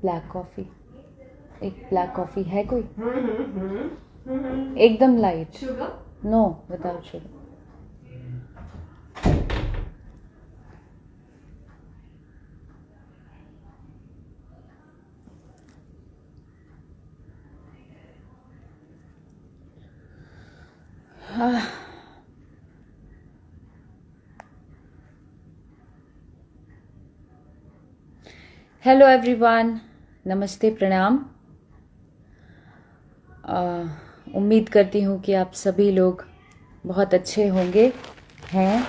Black coffee, एक black coffee है कोई? एकदम light. Sugar? No, without sugar. Hello everyone, नमस्ते, प्रणाम। उम्मीद करती हूँ कि आप सभी लोग बहुत अच्छे होंगे, हैं।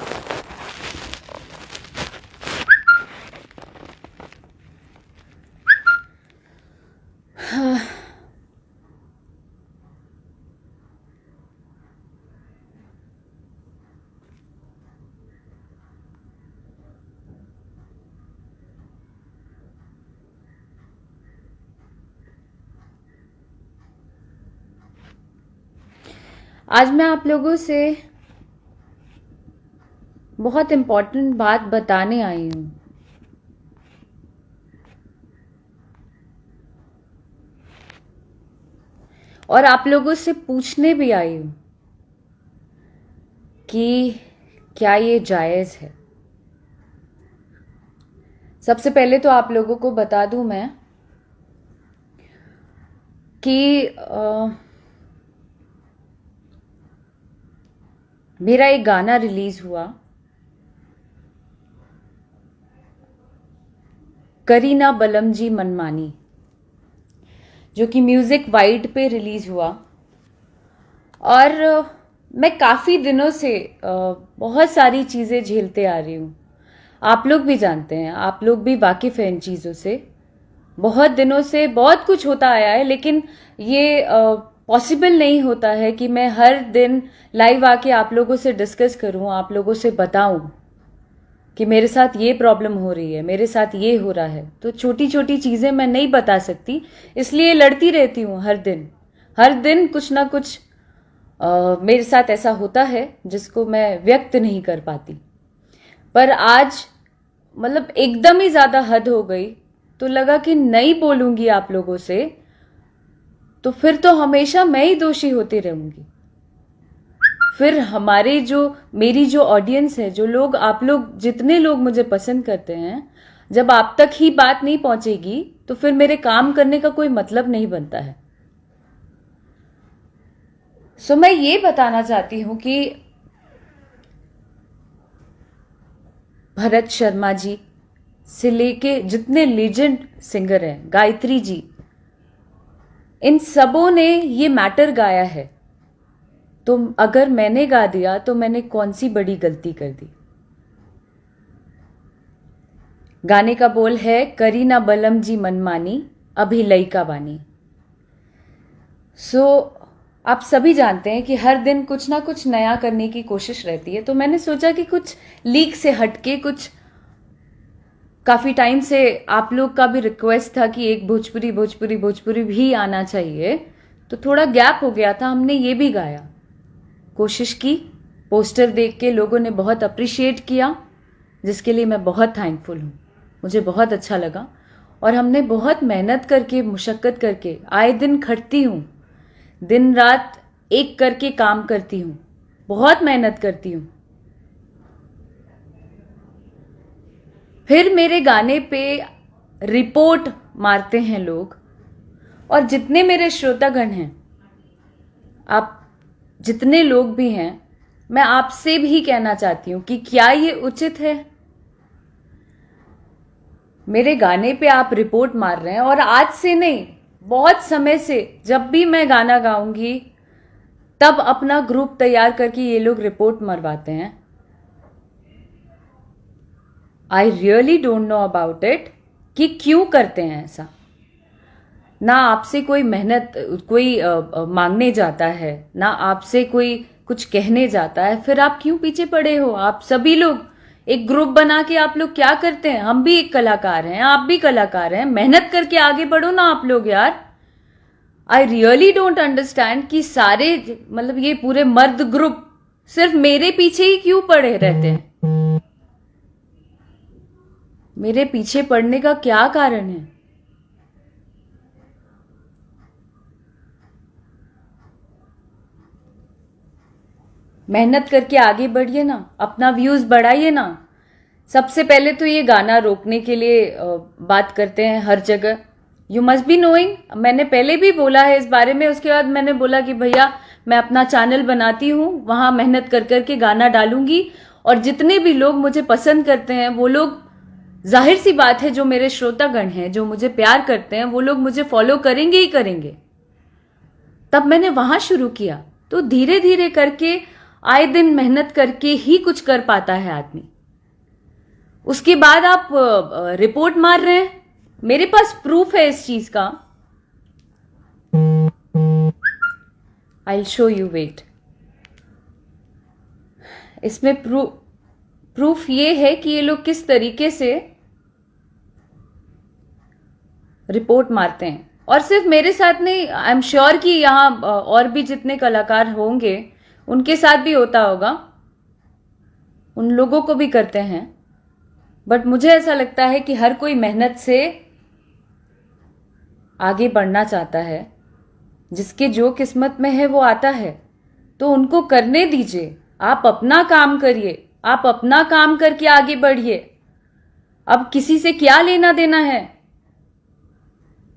आज मैं आप लोगों से बहुत इम्पोर्टेंट बात बताने आई हूँ। और आप लोगों से पूछने भी आई हूँ कि क्या ये जायज़ है। सबसे पहले तो आप लोगों को बता दूँ मैं कि मेरा एक गाना रिलीज़ हुआ, करीना बलम जी मनमानी, जो कि म्यूज़िक वाइड पे रिलीज़ हुआ। और मैं काफ़ी दिनों से बहुत सारी चीज़ें झेलते आ रही हूँ। आप लोग भी जानते हैं, आप लोग भी वाकिफ़ हैं इन चीज़ों से। बहुत दिनों से बहुत कुछ होता आया है, लेकिन ये पॉसिबल नहीं होता है कि मैं हर दिन लाइव आके आप लोगों से डिस्कस करूँ, आप लोगों से बताऊँ कि मेरे साथ ये प्रॉब्लम हो रही है, मेरे साथ ये हो रहा है। तो छोटी छोटी चीज़ें मैं नहीं बता सकती, इसलिए लड़ती रहती हूँ हर दिन कुछ ना कुछ मेरे साथ ऐसा होता है जिसको मैं व्यक्त नहीं कर पाती। पर आज मतलब एकदम ही ज़्यादा हद हो गई, तो लगा कि नहीं बोलूँगी आप लोगों से तो फिर तो हमेशा मैं ही दोषी होती रहूँगी। फिर मेरी जो ऑडियंस है, जो लोग, आप लोग, जितने लोग मुझे पसंद करते हैं, जब आप तक ही बात नहीं पहुंचेगी तो फिर मेरे काम करने का कोई मतलब नहीं बनता है। सो मैं ये बताना चाहती हूं कि भरत शर्मा जी से लेके जितने लेजेंड सिंगर हैं, गायत्री जी, इन सबों ने ये मैटर गाया है। तो अगर मैंने गा दिया तो मैंने कौन सी बड़ी गलती कर दी। गाने का बोल है, करीना बलम जी मनमानी, अभी लइका बानी। आप सभी जानते हैं कि हर दिन कुछ ना कुछ नया करने की कोशिश रहती है। तो मैंने सोचा कि कुछ लीक से हटके, कुछ काफ़ी टाइम से आप लोग का भी रिक्वेस्ट था कि एक भोजपुरी भी आना चाहिए, तो थोड़ा गैप हो गया था। हमने ये भी गाया, कोशिश की। पोस्टर देख के लोगों ने बहुत अप्रिशिएट किया, जिसके लिए मैं बहुत थैंकफुल हूँ। मुझे बहुत अच्छा लगा। और हमने बहुत मेहनत करके, मुशक्क़त करके, आए दिन खटती हूँ, दिन रात एक करके काम करती हूँ, बहुत मेहनत करती हूँ। फिर मेरे गाने पे रिपोर्ट मारते हैं लोग। और जितने मेरे श्रोतागण हैं, आप जितने लोग भी हैं, मैं आपसे भी कहना चाहती हूँ कि क्या ये उचित है? मेरे गाने पे आप रिपोर्ट मार रहे हैं, और आज से नहीं, बहुत समय से जब भी मैं गाना गाऊंगी तब अपना ग्रुप तैयार करके ये लोग रिपोर्ट मरवाते हैं। I really don't know about it कि क्यों करते हैं ऐसा। ना आपसे कोई मेहनत कोई मांगने जाता है, ना आपसे कोई कुछ कहने जाता है, फिर आप क्यों पीछे पड़े हो? आप सभी लोग एक ग्रुप बना के आप लोग क्या करते हैं? हम भी एक कलाकार हैं, आप भी कलाकार हैं, मेहनत करके आगे बढ़ो ना आप लोग यार। आई रियली डोंट अंडरस्टैंड कि सारे, मतलब ये पूरे मर्द ग्रुप सिर्फ मेरे पीछे ही क्यों पड़े रहते हैं? मेरे पीछे पड़ने का क्या कारण है? मेहनत करके आगे बढ़िए ना, अपना व्यूज बढ़ाइए ना। सबसे पहले तो ये गाना रोकने के लिए बात करते हैं हर जगह। यू मस्ट बी नोइंग, मैंने पहले भी बोला है इस बारे में। उसके बाद मैंने बोला कि भैया मैं अपना चैनल बनाती हूँ, वहां मेहनत कर करके गाना डालूंगी, और जितने भी लोग मुझे पसंद करते हैं वो लोग, जाहिर सी बात है जो मेरे श्रोतागण हैं, जो मुझे प्यार करते हैं, वो लोग मुझे फॉलो करेंगे ही करेंगे। तब मैंने वहां शुरू किया। तो धीरे धीरे करके, आए दिन मेहनत करके ही कुछ कर पाता है आदमी। उसके बाद आप रिपोर्ट मार रहे हैं, मेरे पास प्रूफ है इस चीज का। I will show you, wait. इसमें प्रूफ ये है कि ये लोग किस तरीके से रिपोर्ट मारते हैं। और सिर्फ मेरे साथ नहीं, आई एम श्योर कि यहां और भी जितने कलाकार होंगे उनके साथ भी होता होगा, उन लोगों को भी करते हैं। बट मुझे ऐसा लगता है कि हर कोई मेहनत से आगे बढ़ना चाहता है। जिसके जो किस्मत में है वो आता है, तो उनको करने दीजिए। आप अपना काम करिए, आप अपना काम करके आगे बढ़िए। अब किसी से क्या लेना देना है?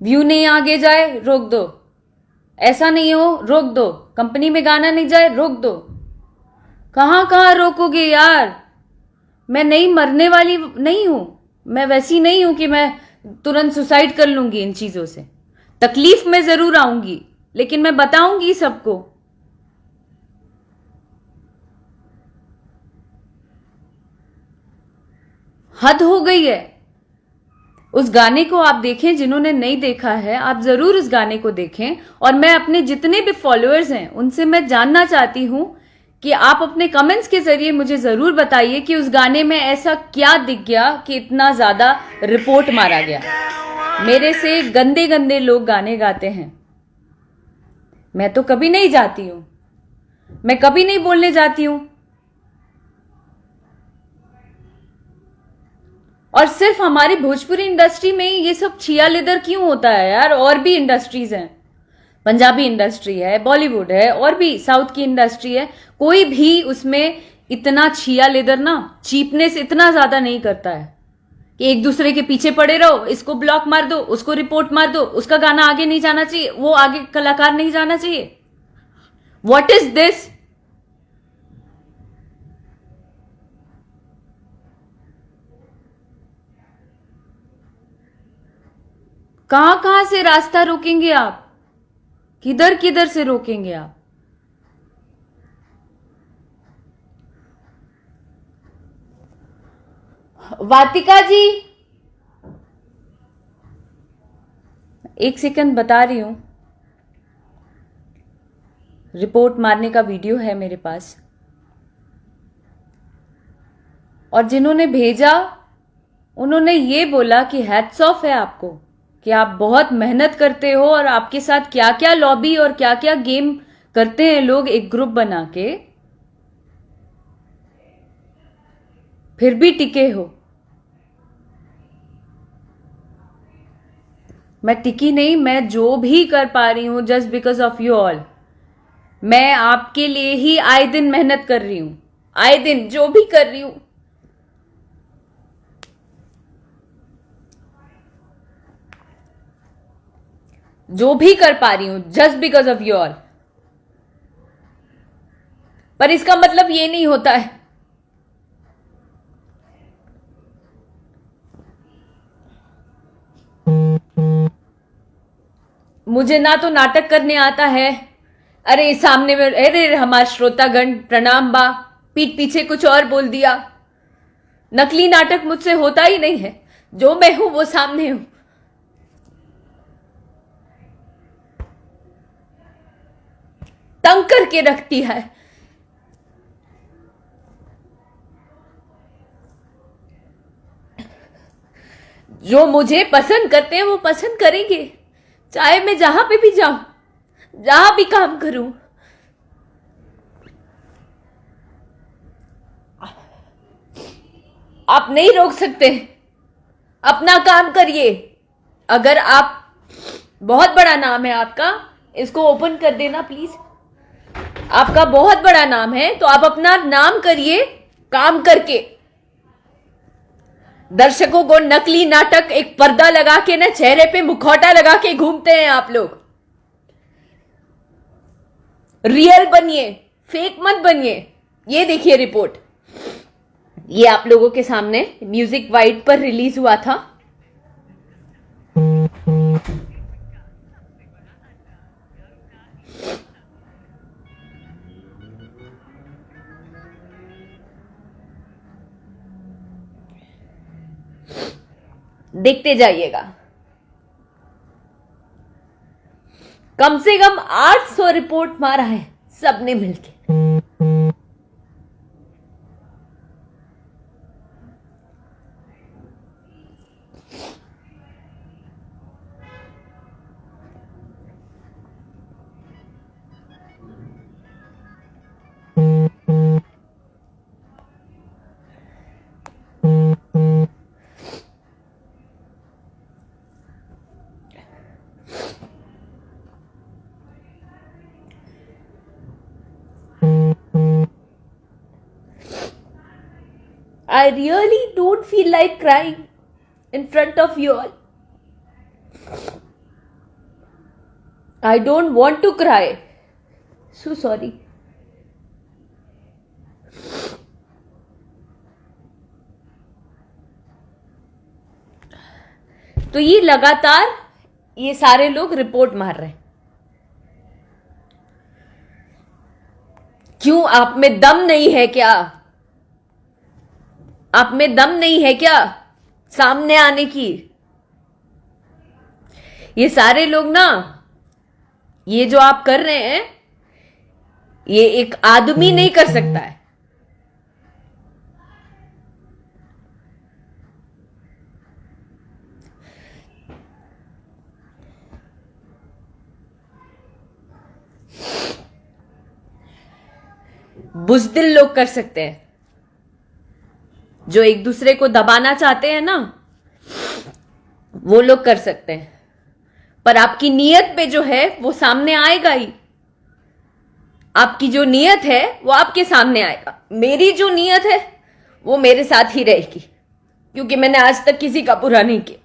व्यू नहीं आगे जाए, रोक दो। ऐसा नहीं हो, रोक दो। कंपनी में गाना नहीं जाए, रोक दो। कहां कहां रोकोगे यार? मैं नहीं मरने वाली नहीं हूं। मैं वैसी नहीं हूं कि मैं तुरंत सुसाइड कर लूंगी इन चीजों से। तकलीफ में जरूर आऊंगी, लेकिन मैं बताऊंगी सबको। हद हो गई है। उस गाने को आप देखें, जिन्होंने नहीं देखा है आप जरूर उस गाने को देखें। और मैं अपने जितने भी फॉलोअर्स हैं उनसे मैं जानना चाहती हूं कि आप अपने कमेंट्स के जरिए मुझे जरूर बताइए कि उस गाने में ऐसा क्या दिख गया कि इतना ज्यादा रिपोर्ट मारा गया। मेरे से गंदे गंदे लोग गाने गाते हैं, मैं तो कभी नहीं जाती हूं, मैं कभी नहीं बोलने जाती हूं। और सिर्फ हमारी भोजपुरी इंडस्ट्री में ये सब छिया लेदर क्यों होता है यार? और भी इंडस्ट्रीज हैं, पंजाबी इंडस्ट्री है, बॉलीवुड है, और भी साउथ की इंडस्ट्री है। कोई भी उसमें इतना छिया लेदर ना, चीपनेस इतना ज्यादा नहीं करता है कि एक दूसरे के पीछे पड़े रहो, इसको ब्लॉक मार दो, उसको रिपोर्ट मार दो, उसका गाना आगे नहीं जाना चाहिए, वो आगे कलाकार नहीं जाना चाहिए। What is this? कहां कहां से रास्ता रोकेंगे आप? किधर किधर से रोकेंगे आप? वातिका जी, एक सेकंड बता रही हूं। रिपोर्ट मारने का वीडियो है मेरे पास, और जिन्होंने भेजा उन्होंने ये बोला कि हैट्स ऑफ है आपको कि आप बहुत मेहनत करते हो, और आपके साथ क्या क्या लॉबी और क्या क्या गेम करते हैं लोग एक ग्रुप बना के, फिर भी टिके हो। मैं टिकी नहीं, मैं जो भी कर पा रही हूं just because of you all. मैं आपके लिए ही आए दिन मेहनत कर रही हूं, आए दिन जो भी कर रही हूं। जो भी कर पा रही हूं just because of you all. पर इसका मतलब ये नहीं होता है मुझे ना तो नाटक करने आता है। अरे सामने में, अरे हमारे श्रोतागण प्रणाम बा, पीठ पीछे कुछ और बोल दिया। नकली नाटक मुझसे होता ही नहीं है, जो मैं हूं वो सामने हूं। तंग करके रखती है। जो मुझे पसंद करते हैं वो पसंद करेंगे, चाहे मैं जहां पे भी जाऊं, जहां भी काम करूं। आप नहीं रोक सकते, अपना काम करिए। अगर आप, बहुत बड़ा नाम है आपका, इसको ओपन कर देना प्लीज। आपका बहुत बड़ा नाम है, तो आप अपना नाम करिए काम करके। दर्शकों को नकली नाटक एक पर्दा लगा के ना, चेहरे पे मुखौटा लगा के घूमते हैं आप लोग। रियल बनिए, फेक मत बनिए। ये देखिए रिपोर्ट, ये आप लोगों के सामने म्यूजिक वाइड पर रिलीज हुआ था। देखते जाइएगा। कम से कम 800 रिपोर्ट मारा है सबने मिलके। I really don't feel like crying in front of you all. I don't want to cry. So sorry. तो ये लगातार ये सारे लोग रिपोर्ट मार रहे हैं। क्यों? आप में दम नहीं है क्या? आप में दम नहीं है क्या सामने आने की? ये सारे लोग ना, ये जो आप कर रहे हैं, ये एक आदमी नहीं कर सकता है। बुज़दिल लोग कर सकते हैं, जो एक दूसरे को दबाना चाहते हैं ना, वो लोग कर सकते हैं। पर आपकी नीयत पे जो है वो सामने आएगा ही। आपकी जो नीयत है वो आपके सामने आएगा। मेरी जो नीयत है वो मेरे साथ ही रहेगी, क्योंकि मैंने आज तक किसी का बुरा नहीं किया।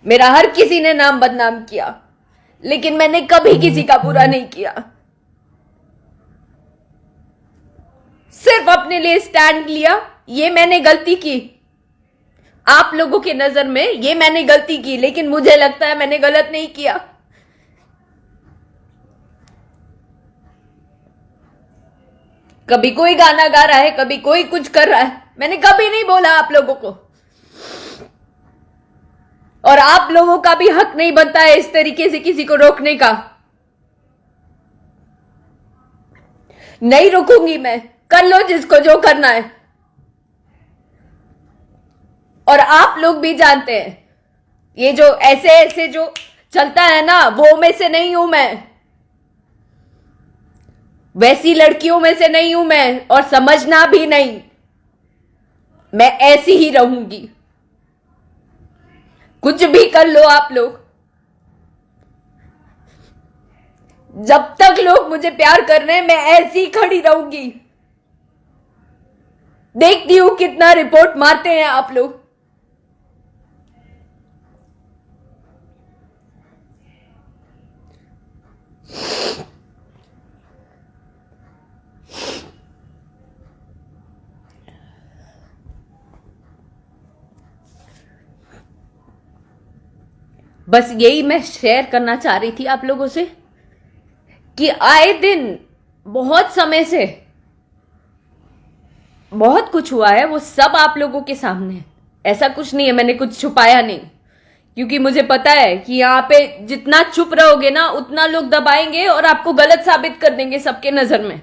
मेरा हर किसी ने नाम बदनाम किया, लेकिन मैंने कभी किसी का बुरा नहीं किया। सिर्फ अपने लिए स्टैंड लिया। ये मैंने गलती की, आप लोगों के नजर में ये मैंने गलती की, लेकिन मुझे लगता है मैंने गलत नहीं किया। कभी कोई गाना गा रहा है, कभी कोई कुछ कर रहा है, मैंने कभी नहीं बोला आप लोगों को। और आप लोगों का भी हक नहीं बनता है इस तरीके से किसी को रोकने का। नहीं रुकूंगी मैं, कर लो जिसको जो करना है। और आप लोग भी जानते हैं, ये जो ऐसे ऐसे जो चलता है ना, वो में से नहीं हूं मैं, वैसी लड़कियों में से नहीं हूं मैं, और समझना भी नहीं। मैं ऐसी ही रहूंगी, कुछ भी कर लो आप लोग। जब तक लोग मुझे प्यार कर रहे हैं, मैं ऐसी खड़ी रहूंगी। देखती हूं कितना रिपोर्ट मारते हैं आप लोग। बस यही मैं शेयर करना चाह रही थी आप लोगों से, कि आए दिन बहुत समय से बहुत कुछ हुआ है, वो सब आप लोगों के सामने है। ऐसा कुछ नहीं है, मैंने कुछ छुपाया नहीं, क्योंकि मुझे पता है कि यहां पे जितना चुप रहोगे ना, उतना लोग दबाएंगे और आपको गलत साबित कर देंगे सबके नजर में।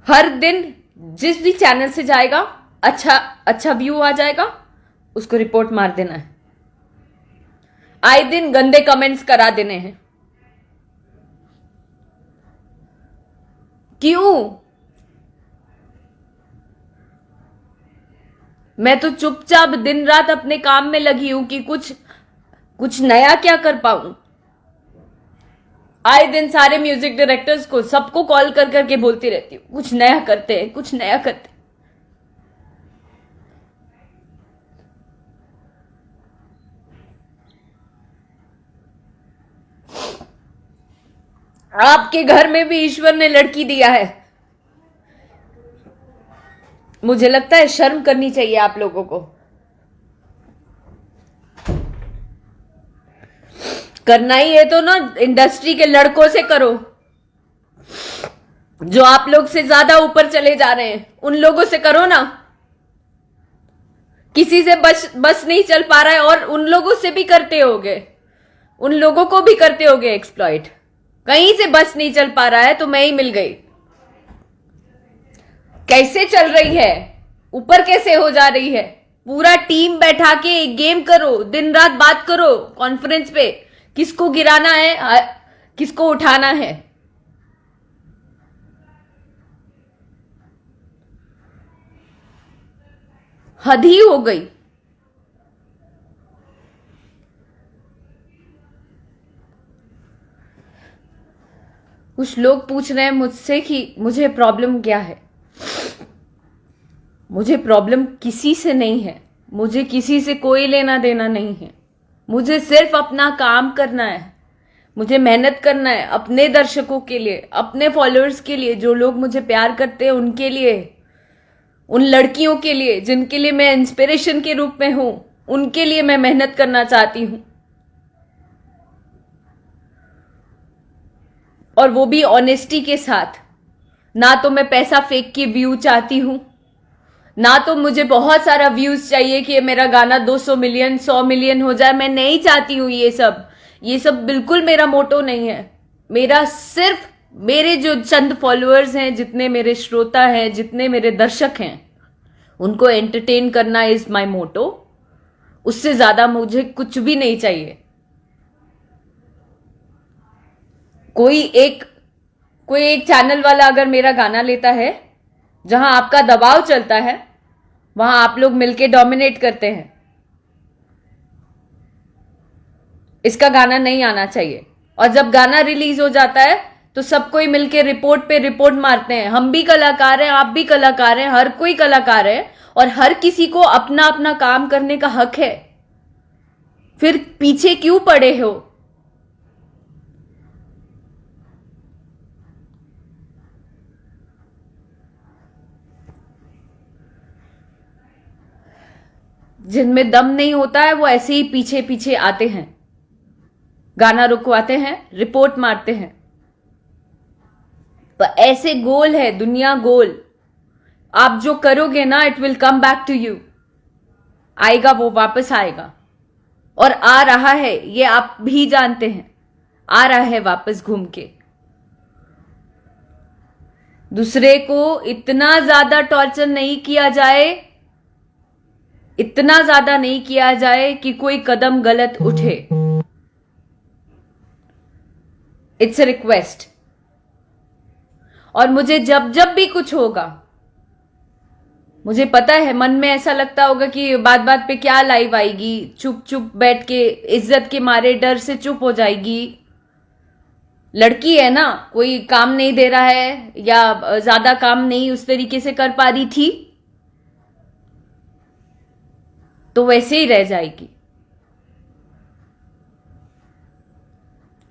हर दिन जिस भी चैनल से जाएगा, अच्छा व्यू आ जाएगा, उसको रिपोर्ट मार देना है। आए दिन गंदे कमेंट्स करा देने हैं। क्यों? मैं तो चुपचाप दिन रात अपने काम में लगी हूं कि कुछ कुछ नया क्या कर पाऊं? आए दिन सारे म्यूजिक डायरेक्टर्स को सबको कॉल कर करके बोलती रहती हूँ कुछ नया करते हैं, कुछ नया करते हैं। आपके घर में भी ईश्वर ने लड़की दिया है। मुझे लगता है शर्म करनी चाहिए आप लोगों को। करना ही है तो ना इंडस्ट्री के लड़कों से करो, जो आप लोग से ज्यादा ऊपर चले जा रहे हैं, उन लोगों से करो ना। किसी से बस नहीं चल पा रहा है और उन लोगों से भी करते होगे, उन लोगों को भी करते होगे एक्सप्लॉइट। कहीं से बस नहीं चल पा रहा है तो मैं ही मिल गई। कैसे चल रही है, ऊपर कैसे हो जा रही है? पूरा टीम बैठा के एक गेम करो, दिन रात बात करो कॉन्फ्रेंस पे, किसको गिराना है, किसको उठाना है। हद ही हो गई। कुछ लोग पूछ रहे हैं मुझसे कि मुझे प्रॉब्लम क्या है। मुझे प्रॉब्लम किसी से नहीं है, मुझे किसी से कोई लेना देना नहीं है। मुझे सिर्फ अपना काम करना है, मुझे मेहनत करना है अपने दर्शकों के लिए, अपने फॉलोअर्स के लिए, जो लोग मुझे प्यार करते हैं उनके लिए, उन लड़कियों के लिए जिनके लिए मैं इंस्पिरेशन के रूप में हूं, उनके लिए मैं मेहनत करना चाहती हूं। और वो भी ऑनेस्टी के साथ। ना तो मैं पैसा फेंक के व्यू चाहती हूं, ना तो मुझे बहुत सारा व्यूज चाहिए कि मेरा गाना 200 मिलियन 100 मिलियन हो जाए। मैं नहीं चाहती हूं ये सब बिल्कुल मेरा मोटो नहीं है। मेरा सिर्फ मेरे जो चंद फॉलोअर्स हैं, जितने मेरे श्रोता हैं, जितने मेरे दर्शक हैं, उनको एंटरटेन करना इज माय मोटो। उससे ज्यादा मुझे कुछ भी नहीं चाहिए। कोई एक चैनल वाला अगर मेरा गाना लेता है, जहां आपका दबाव चलता है, वहां आप लोग मिलके डोमिनेट करते हैं। इसका गाना नहीं आना चाहिए। और जब गाना रिलीज हो जाता है तो सब कोई मिलके रिपोर्ट पे रिपोर्ट मारते हैं। हम भी कलाकार हैं, आप भी कलाकार हैं, हर कोई कलाकार है और हर किसी को अपना अपना काम करने का हक है। फिर पीछे क्यों पड़े हो? जिनमें दम नहीं होता है वो ऐसे ही पीछे पीछे आते हैं, गाना रुकवाते हैं, रिपोर्ट मारते हैं। पर ऐसे गोल है दुनिया, गोल। आप जो करोगे ना, it will come back to you. आएगा, वो वापस आएगा। और आ रहा है, ये आप भी जानते हैं, आ रहा है वापस घूम के। दूसरे को इतना ज्यादा टॉर्चर नहीं किया जाए, इतना ज्यादा नहीं किया जाए कि कोई कदम गलत उठे। It's a request. और मुझे जब जब भी कुछ होगा, मुझे पता है मन में ऐसा लगता होगा कि बात बात पे क्या लाइव आएगी, चुप चुप बैठ के इज्जत के मारे डर से चुप हो जाएगी। लड़की है ना, कोई काम नहीं दे रहा है या ज्यादा काम नहीं उस तरीके से कर पा रही थी, तो वैसे ही रह जाएगी।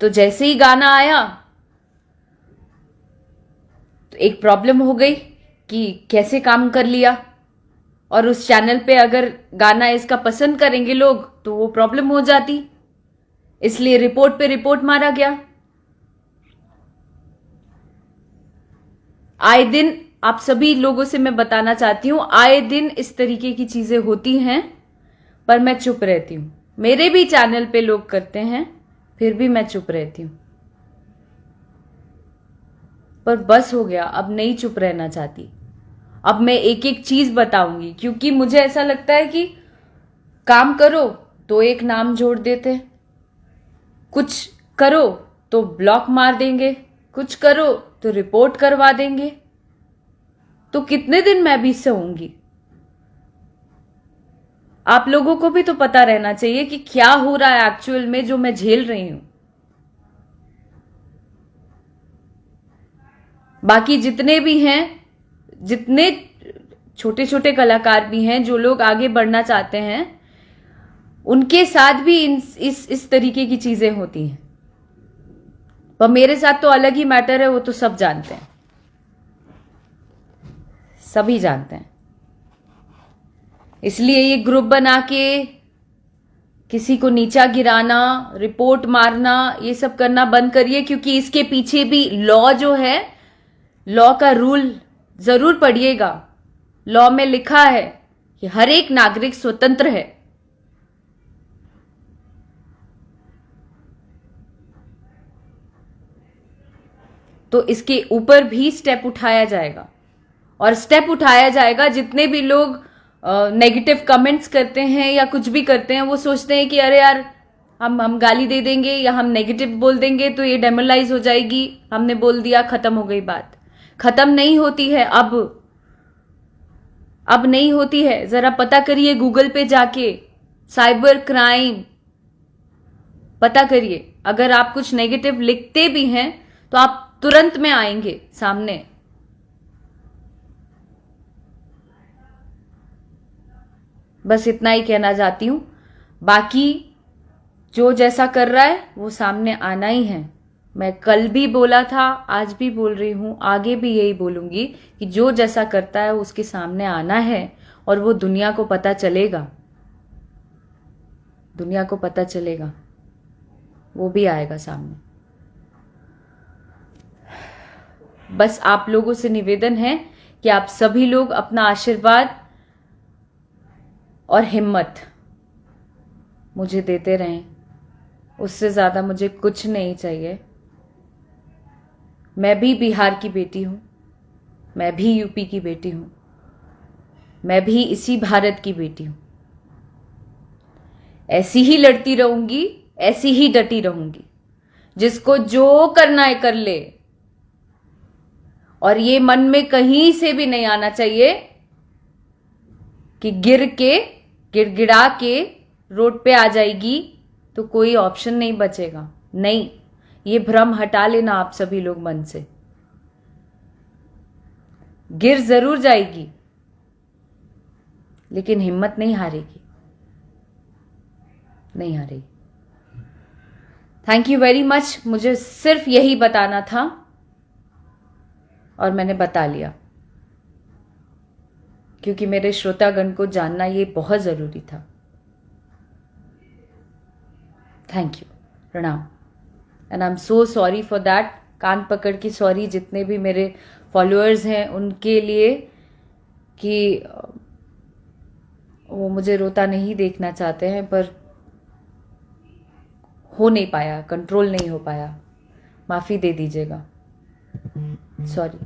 तो जैसे ही गाना आया तो एक प्रॉब्लम हो गई कि कैसे काम कर लिया। और उस चैनल पे अगर गाना इसका पसंद करेंगे लोग तो वो प्रॉब्लम हो जाती, इसलिए रिपोर्ट पे रिपोर्ट मारा गया। आए दिन आप सभी लोगों से मैं बताना चाहती हूं, आए दिन इस तरीके की चीजें होती हैं, पर मैं चुप रहती हूं। मेरे भी चैनल पे लोग करते हैं, फिर भी मैं चुप रहती हूं। पर बस हो गया, अब नहीं चुप रहना चाहती। अब मैं एक एक चीज बताऊंगी, क्योंकि मुझे ऐसा लगता है कि काम करो तो एक नाम जोड़ देते, कुछ करो तो ब्लॉक मार देंगे, कुछ करो तो रिपोर्ट करवा देंगे। तो कितने दिन मैं भी सहूंगी? आप लोगों को भी तो पता रहना चाहिए कि क्या हो रहा है एक्चुअल में जो मैं झेल रही हूं। बाकी जितने भी हैं, जितने छोटे छोटे कलाकार भी हैं, जो लोग आगे बढ़ना चाहते हैं, उनके साथ भी इस तरीके की चीजें होती हैं। पर मेरे साथ तो अलग ही मैटर है, वो तो सब जानते हैं, सभी जानते हैं। इसलिए ये ग्रुप बना के किसी को नीचा गिराना, रिपोर्ट मारना, ये सब करना बंद करिए, क्योंकि इसके पीछे भी लॉ जो है, लॉ का रूल जरूर पढ़िएगा। लॉ में लिखा है कि हर एक नागरिक स्वतंत्र है। तो इसके ऊपर भी स्टेप उठाया जाएगा, और स्टेप उठाया जाएगा। जितने भी लोग नेगेटिव कमेंट्स करते हैं या कुछ भी करते हैं, वो सोचते हैं कि अरे यार, हम गाली दे देंगे या हम नेगेटिव बोल देंगे तो ये डेमोरलाइज हो जाएगी, हमने बोल दिया, खत्म हो गई बात। खत्म नहीं होती है अब नहीं होती है। जरा पता करिए गूगल पे जाके, साइबर क्राइम पता करिए। अगर आप कुछ नेगेटिव लिखते भी हैं तो आप तुरंत में आएंगे सामने। बस इतना ही कहना चाहती हूं। बाकी जो जैसा कर रहा है वो सामने आना ही है। मैं कल भी बोला था, आज भी बोल रही हूं, आगे भी यही बोलूंगी कि जो जैसा करता है उसके सामने आना है, और वो दुनिया को पता चलेगा। दुनिया को पता चलेगा, वो भी आएगा सामने। बस आप लोगों से निवेदन है कि आप सभी लोग अपना आशीर्वाद और हिम्मत मुझे देते रहें। उससे ज्यादा मुझे कुछ नहीं चाहिए। मैं भी बिहार की बेटी हूं, मैं भी यूपी की बेटी हूं, मैं भी इसी भारत की बेटी हूं। ऐसी ही लड़ती रहूंगी, ऐसी ही डटी रहूंगी। जिसको जो करना है कर ले, और ये मन में कहीं से भी नहीं आना चाहिए कि गिड़गिड़ा के रोड पे आ जाएगी तो कोई ऑप्शन नहीं बचेगा। नहीं, ये भ्रम हटा लेना आप सभी लोग मन से। गिर जरूर जाएगी, लेकिन हिम्मत नहीं हारेगी, नहीं हारेगी। Thank you very much. मुझे सिर्फ यही बताना था और मैंने बता लिया, क्योंकि मेरे श्रोतागण को जानना ये बहुत जरूरी था। थैंक यू, प्रणाम। And I am so sorry for that. कान पकड़ के सॉरी जितने भी मेरे फॉलोअर्स हैं उनके लिए, कि वो मुझे रोता नहीं देखना चाहते हैं, पर हो नहीं पाया, कंट्रोल नहीं हो पाया। माफ़ी दे दीजिएगा, सॉरी।